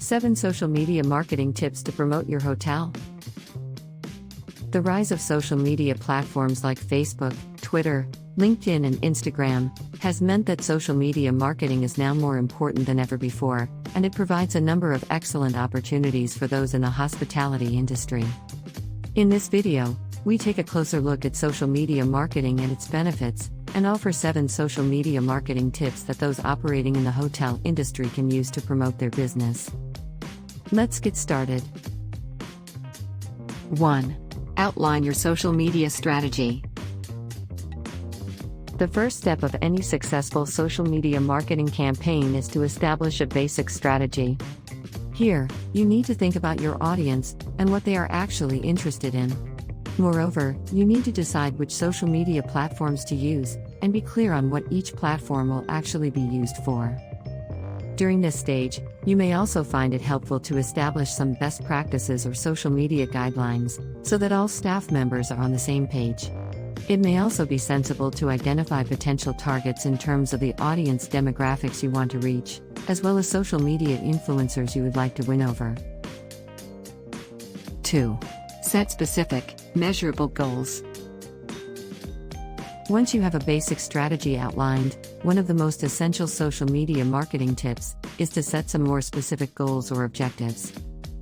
7 Social Media Marketing Tips to Promote Your Hotel. The rise of social media platforms like Facebook, Twitter, LinkedIn, and Instagram has meant that social media marketing is now more important than ever before, and it provides a number of excellent opportunities for those in the hospitality industry. In this video, we take a closer look at social media marketing and its benefits, and offer 7 social media marketing tips that those operating in the hotel industry can use to promote their business. Let's get started. 1. Outline your social media strategy. The first step of any successful social media marketing campaign is to establish a basic strategy. Here, you need to think about your audience and what they are actually interested in. Moreover, you need to decide which social media platforms to use, and be clear on what each platform will actually be used for. During this stage, you may also find it helpful to establish some best practices or social media guidelines, so that all staff members are on the same page. It may also be sensible to identify potential targets in terms of the audience demographics you want to reach, as well as social media influencers you would like to win over. 2. Set specific, measurable goals. Once you have a basic strategy outlined, one of the most essential social media marketing tips is to set some more specific goals or objectives.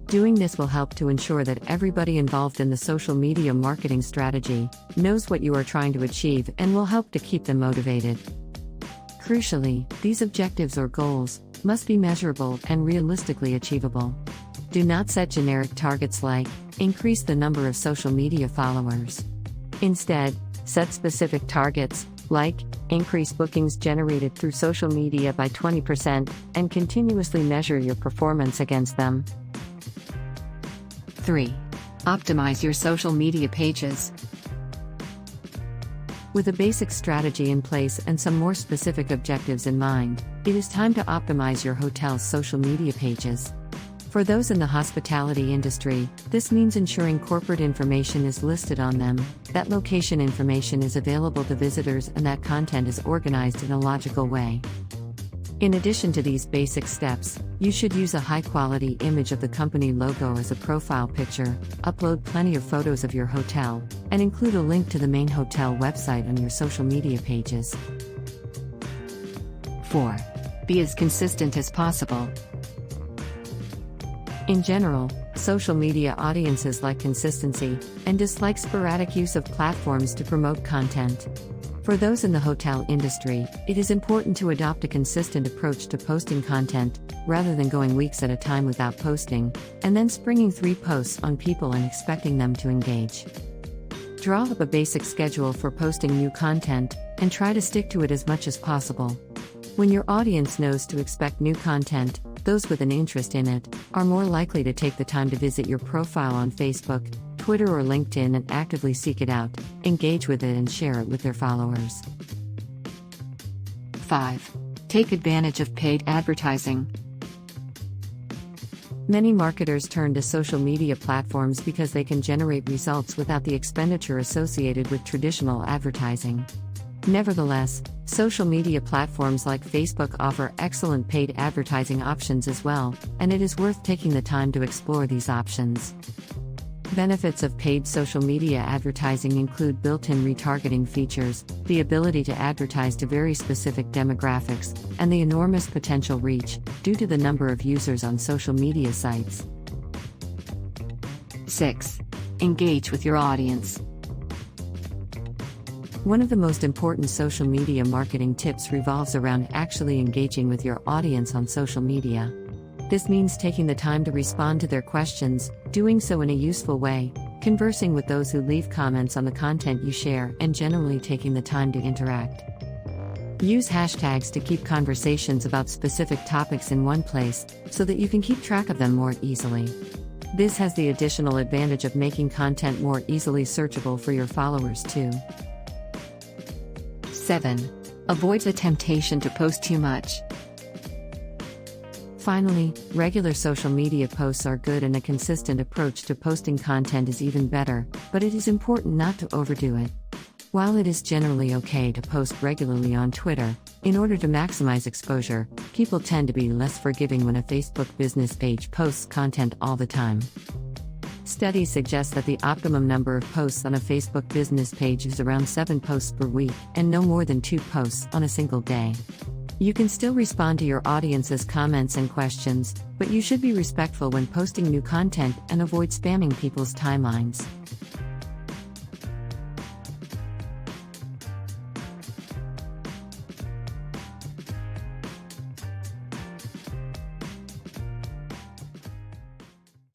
Doing this will help to ensure that everybody involved in the social media marketing strategy knows what you are trying to achieve and will help to keep them motivated. Crucially, these objectives or goals must be measurable and realistically achievable. Do not set generic targets like, increase the number of social media followers. Instead, set specific targets, like, increase bookings generated through social media by 20%, and continuously measure your performance against them. 3. Optimize your social media pages. With a basic strategy in place and some more specific objectives in mind, it is time to optimize your hotel's social media pages. For those in the hospitality industry, this means ensuring corporate information is listed on them, that location information is available to visitors, and that content is organized in a logical way. In addition to these basic steps, you should use a high-quality image of the company logo as a profile picture, upload plenty of photos of your hotel, and include a link to the main hotel website on your social media pages. 4. Be as consistent as possible. In general, social media audiences like consistency and dislike sporadic use of platforms to promote content. For those in the hotel industry, it is important to adopt a consistent approach to posting content, rather than going weeks at a time without posting, and then springing 3 posts on people and expecting them to engage. Draw up a basic schedule for posting new content, and try to stick to it as much as possible. When your audience knows to expect new content, those with an interest in it are more likely to take the time to visit your profile on Facebook, Twitter, or LinkedIn and actively seek it out, engage with it, and share it with their followers. 5. Take advantage of paid advertising. Many marketers turn to social media platforms because they can generate results without the expenditure associated with traditional advertising. Nevertheless, social media platforms like Facebook offer excellent paid advertising options as well, and it is worth taking the time to explore these options. Benefits of paid social media advertising include built-in retargeting features, the ability to advertise to very specific demographics, and the enormous potential reach, due to the number of users on social media sites. 6. Engage with your audience. One of the most important social media marketing tips revolves around actually engaging with your audience on social media. This means taking the time to respond to their questions, doing so in a useful way, conversing with those who leave comments on the content you share, and generally taking the time to interact. Use hashtags to keep conversations about specific topics in one place, so that you can keep track of them more easily. This has the additional advantage of making content more easily searchable for your followers too. 7. Avoid the temptation to post too much. Finally, regular social media posts are good, and a consistent approach to posting content is even better, but it is important not to overdo it. While it is generally okay to post regularly on Twitter, in order to maximize exposure, people tend to be less forgiving when a Facebook business page posts content all the time. Studies suggest that the optimum number of posts on a Facebook business page is around 7 posts per week, and no more than 2 posts on a single day. You can still respond to your audience's comments and questions, but you should be respectful when posting new content and avoid spamming people's timelines.